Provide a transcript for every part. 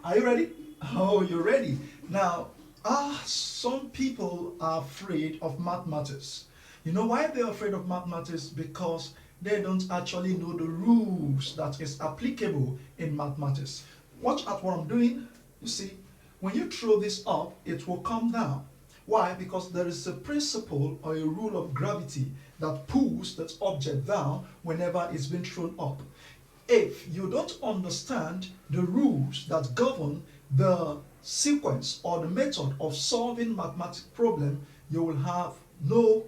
Are you ready? Oh, you're ready. Now, some people are afraid of mathematics. You know why they're afraid of mathematics? Because they don't actually know the rules that is applicable in mathematics. Watch at what I'm doing. You see, when you throw this up, it will come down. Why? Because there is a principle or a rule of gravity that pulls that object down whenever it's been thrown up. If you don't understand the rules that govern the sequence or the method of solving mathematical problem, you will have no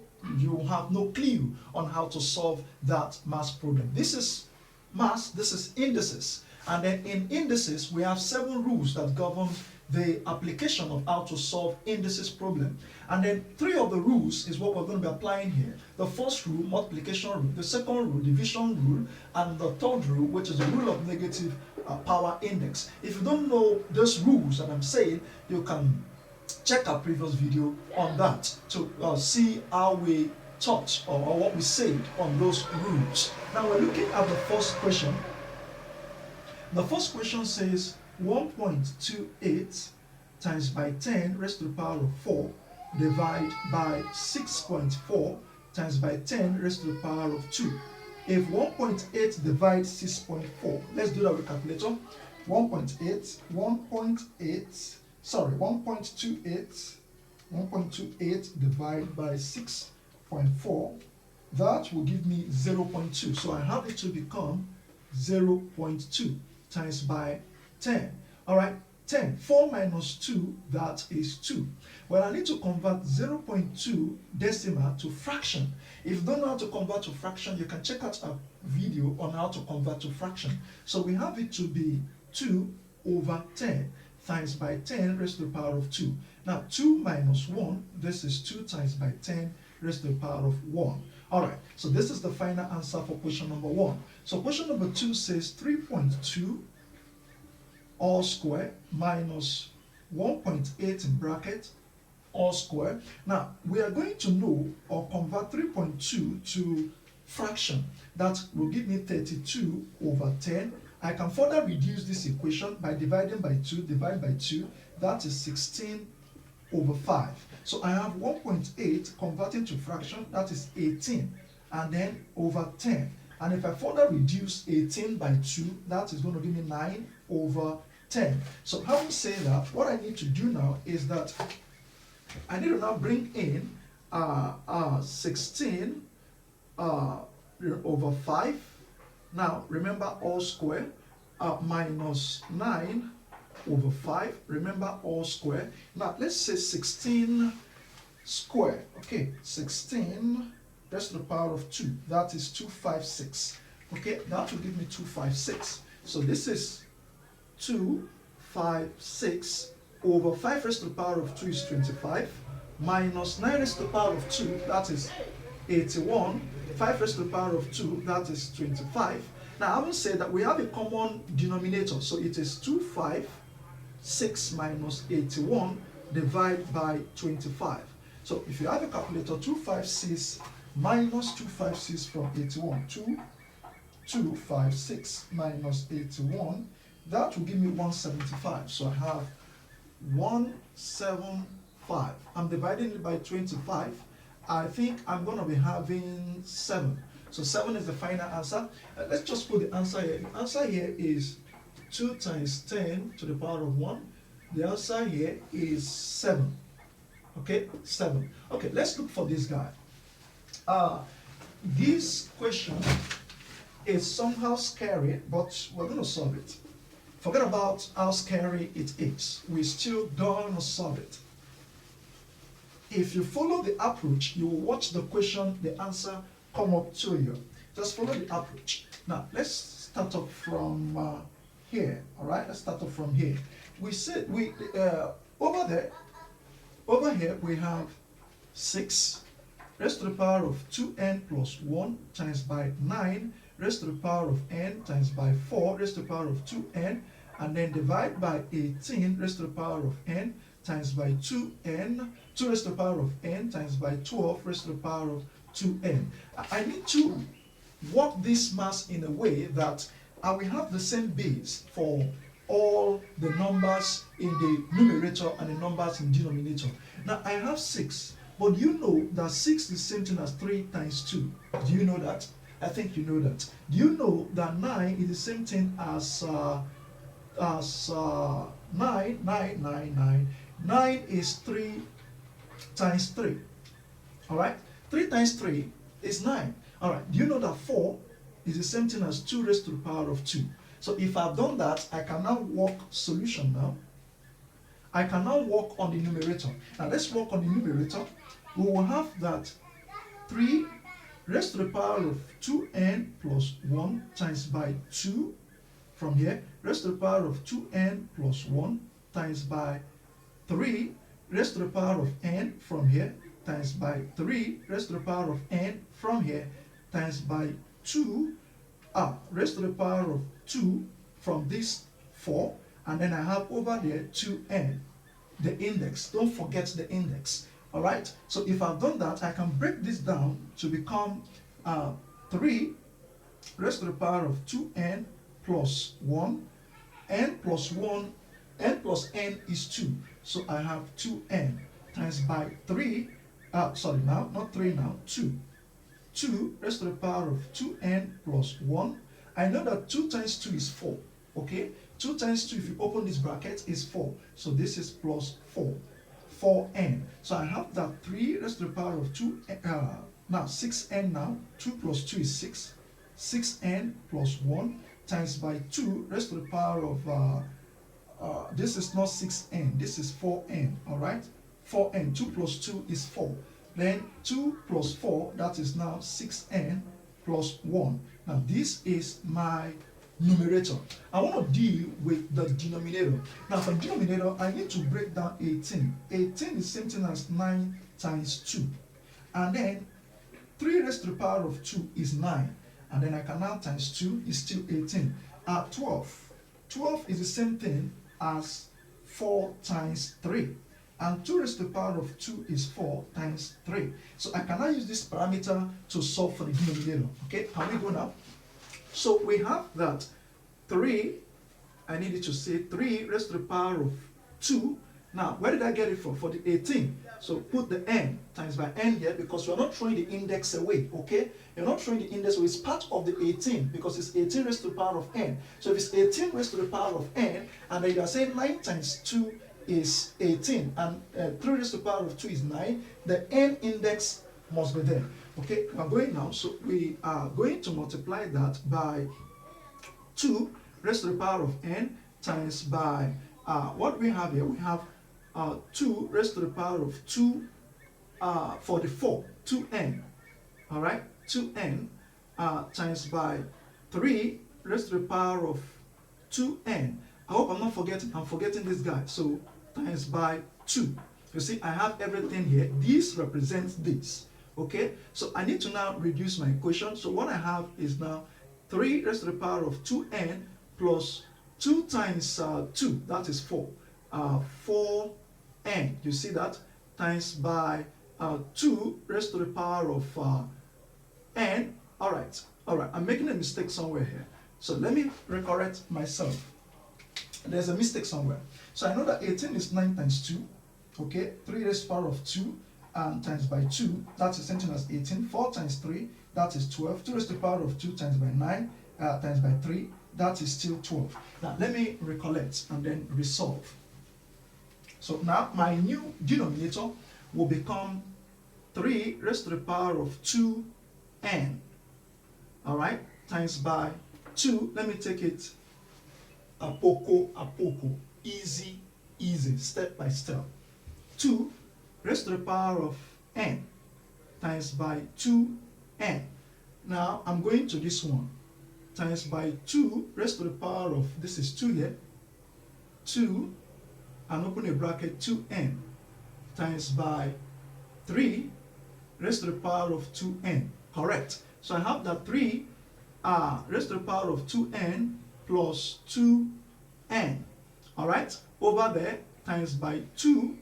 clue on how to solve that math problem. This is math, this is indices. And then in indices, we have 7 rules that govern the application of how to solve indices problem. And then 3 of the rules is what we're going to be applying here. The first rule, multiplication rule, the second rule, division rule, and the third rule, which is the rule of negative power index. If you don't know those rules that I'm saying, you can check our previous video on that to see how we taught or what we said on those rules. Now we're looking at the first question. The first question says 1.28 times by 10 raised to the power of 4 divide by 6.4 times by 10 raised to the power of 2. If 1.8 divides 6.4, let's do that with calculator. 1.28 divided by 6.4, that will give me 0.2. So I have it to become 0.2 times by 10. All right, 10. 4 minus 2, that is 2. Well, I need to convert 0.2 decimal to fraction. If you don't know how to convert to fraction, you can check out a video on how to convert to fraction. So we have it to be 2 over 10 times by 10 raised to the power of 2. Now, 2 minus 1, this is 2 times by 10 raised to the power of 1. All right, so this is the final answer for question number 1. So question number 2 says 3.2 all square minus 1.8 in bracket all square. Now, we are going to know or convert 3.2 to fraction. That will give me 32 over 10. I can further reduce this equation by dividing by 2, divide by 2. That is 16 over 5. So I have 1.8 converting to fraction, that is 18, and then over 10. And if I further reduce 18 by 2, that is going to give me 9 over 10. So having said that, what I need to do now is that I need to now bring in 16 over 5. Now remember all square, minus 9 over 5. Remember all square. Now let's say 16 square. Okay, 16 raised to the power of 2. That is 256. Okay, that will give me 256. So this is 256 over 5 raised to the power of 2 is 25. Minus 9 raised to the power of 2, that is 81. 5 raised to the power of 2, that is 25. Now I haven't said that we have a common denominator. So it is 256 minus 81 divided by 25. So if you have a calculator, 256 minus 256 from 81, 256 minus 81, that will give me 175. So I have 175. I'm dividing it by 25. I think I'm going to be having 7. So 7 is the final answer. Let's just put the answer here. The answer here is 2 times 10 to the power of 1. The answer here is 7. Okay, 7. Okay, let's look for this guy. This question is somehow scary, but we're going to solve it. Forget about how scary it is. We're still going to solve it. If you follow the approach, you will watch the question, the answer come up to you. Just follow the approach. Now, let's start up from here. All right, let's start up from here. We said over here we have 6 raised to the power of 2n plus 1 times by 9 raised to the power of n times by 4 raised to the power of 2n, and then divide by 18 raised to the power of n times by 2n, 2 raised to the power of n times by 12 raised to the power of 2n. I need to work this mass in a way that I will have the same base for all the numbers in the numerator and the numbers in denominator. Now I have 6, but you know that 6 is the same thing as 3 times 2. Do you know that? I think you know that. Do you know that 9 is the same thing as 9? 9 is 3 times 3. Alright? 3 times 3 is 9. Alright, do you know that 4 is the same thing as 2 raised to the power of 2? So if I've done that, I can now work solution now. I can now work on the numerator. Now let's work on the numerator. We will have that 3 raised to the power of 2n plus 1 times by 2 from here, raised to the power of 2n plus 1 times by 3 raised to the power of n from here times by 3 raised to the power of n from here times by 2 raised to the power of 2 from this 4, and then I have over there 2n, the index. Don't forget the index. Alright, so if I've done that, I can break this down to become 3 raised to the power of 2n plus 1, n plus 1, n plus n is 2. So I have 2n times by 3, sorry now, not 3 now, 2. 2 raised to the power of 2n plus 1. I know that 2 times 2 is 4, okay? 2 times 2, if you open this bracket, is 4. So this is plus 4. 4n. So I have that 3 raised to the power of 2, now 6n now, 2 plus 2 is 6, 6n plus 1 times by 2 raised to the power of, this is not 6n, this is 4n, alright? 4n, 2 plus 2 is 4. Then 2 plus 4, that is now 6n plus 1. Now this is my numerator. I want to deal with the denominator. Now for denominator, I need to break down 18. 18 is the same thing as 9 times 2. And then 3 raised to the power of 2 is 9. And then I can now times 2 is still 18. 12. 12 is the same thing as 4 times 3. And 2 raised to the power of 2 is 4 times 3. So I can now use this parameter to solve for the denominator. Okay, can we go now? So we have that 3, I needed to say 3 raised to the power of 2. Now, where did I get it from? For the 18. So put the n times by n here, because we're not throwing the index away, okay? You're not throwing the index away. It's part of the 18, because it's 18 raised to the power of n. So if it's 18 raised to the power of n, and then you are saying 9 times 2 is 18, and 3 raised to the power of 2 is 9, the n index must be there. Okay, we're going now, so we are going to multiply that by 2 raised to the power of n times by, what we have here, we have 2 raised to the power of 2 for the 4, 2n, alright, 2n times by 3 raised to the power of 2n. I hope I'm not forgetting, I'm forgetting this guy, so times by 2. You see, I have everything here. This represents this. Okay, so I need to now reduce my equation. So what I have is now 3 raised to the power of 2n plus 2 times 2, that is 4. 4n, you see that, times by 2 raised to the power of n. Alright, I'm making a mistake somewhere here. So let me recorrect myself. There's a mistake somewhere. So I know that 18 is 9 times 2. Okay, 3 raised to the power of 2 and times by 2, that's the same thing as 18. 4 times 3, that is 12. 2 raised to the power of 2 times by 9 times by 3, that is still 12. Now let me recollect and then resolve. So now my new denominator will become 3 raised to the power of 2n, alright, times by 2. Let me take it a poco, easy, step by step. 2 raised to the power of n times by 2n. Now I'm going to this one, times by 2 raised to the power of, this is 2 here, 2, and open a bracket, 2n, times by 3 raised to the power of 2n. Correct. So I have that 3 raised to the power of 2n plus 2n. Alright, over there, times by 2.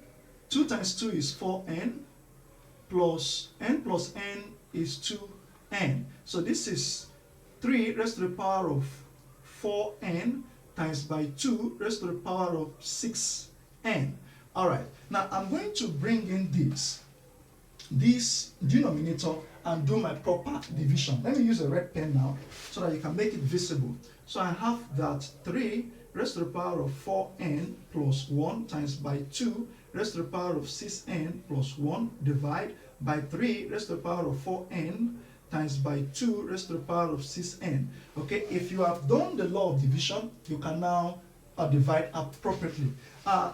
2 times 2 is 4n, plus n is 2n. So this is 3 raised to the power of 4n times by 2 raised to the power of 6n. All right, now I'm going to bring in this denominator and do my proper division. Let me use a red pen now so that you can make it visible. So I have that 3 raised to the power of 4n plus 1 times by 2 raised to the power of 6n plus 1 divide by 3 raised to the power of 4n times by 2 raised to the power of 6n. Okay, if you have done the law of division, you can now divide appropriately.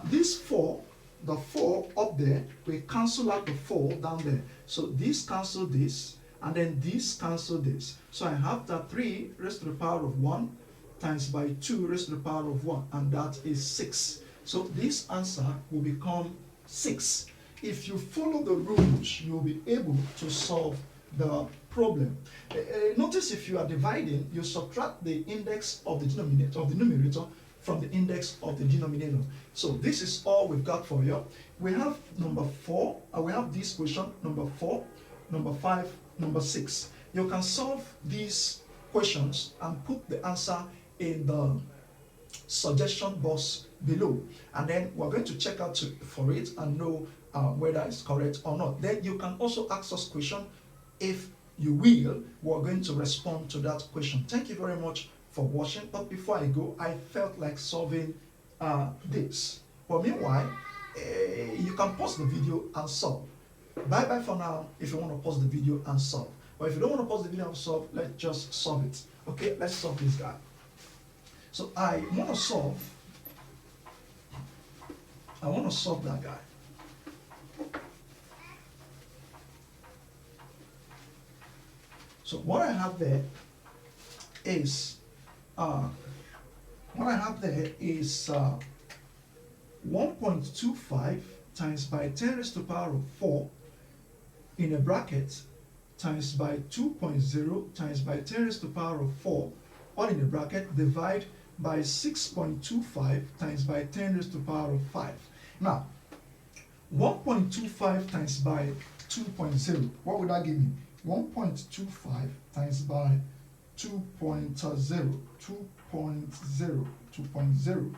This 4, the 4 up there, we cancel out the 4 down there. So this cancel this, and then this cancel this. So I have that 3 raised to the power of 1 times by 2 raised to the power of 1, and that is 6. So this answer will become 6. If you follow the rules, you'll be able to solve the problem. Notice if you are dividing, you subtract the index of the numerator from the index of the denominator. So this is all we've got for you. We have number 4, we have this question, number 4, number 5, number 6. You can solve these questions and put the answer in the suggestion box below, and then we're going to check out for it and know whether it's correct or not. Then you can also ask us question. If you will, we're going to respond to that question. Thank you very much for watching. But before I go, I felt like solving this. But meanwhile, you can pause the video and solve. Bye bye for now if you want to pause the video and solve. But if you don't want to pause the video and solve, let's just solve it. Okay, let's solve this guy. So I want to solve that guy. So what I have there is 1.25 times by 10 raised to the power of 4 in a bracket times by 2.0 times by 10 raised to the power of 4 all in a bracket divide by 6.25 times by 10 raised to the power of 5. Now 1.25 times by 2.0, what would that give me? 1.25 times by 2.0,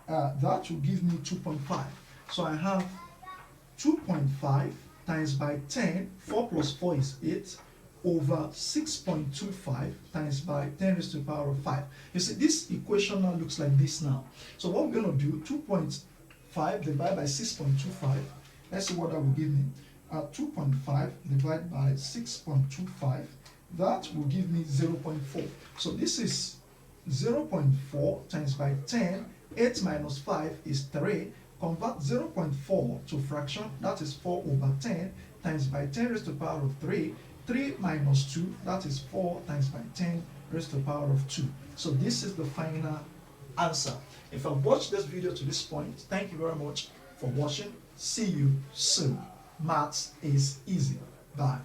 that will give me 2.5. So I have 2.5 times by 10, 4 plus 4 is 8, over 6.25 times by 10 raised to the power of 5. You see, this equation now looks like this now. So what we're going to do, 2.5 divided by 6.25, let's see what that will give me. 2.5 divided by 6.25, that will give me 0.4. So this is 0.4 times by 10, 8 minus 5 is 3. Convert 0.4 to fraction, that is 4 over 10 times by 10 raised to the power of 3. 3 minus 2, that is 4 times by 10 raised to the power of 2. So this is the final answer. If I've watched this video to this point, thank you very much for watching. See you soon. Maths is easy. Bye.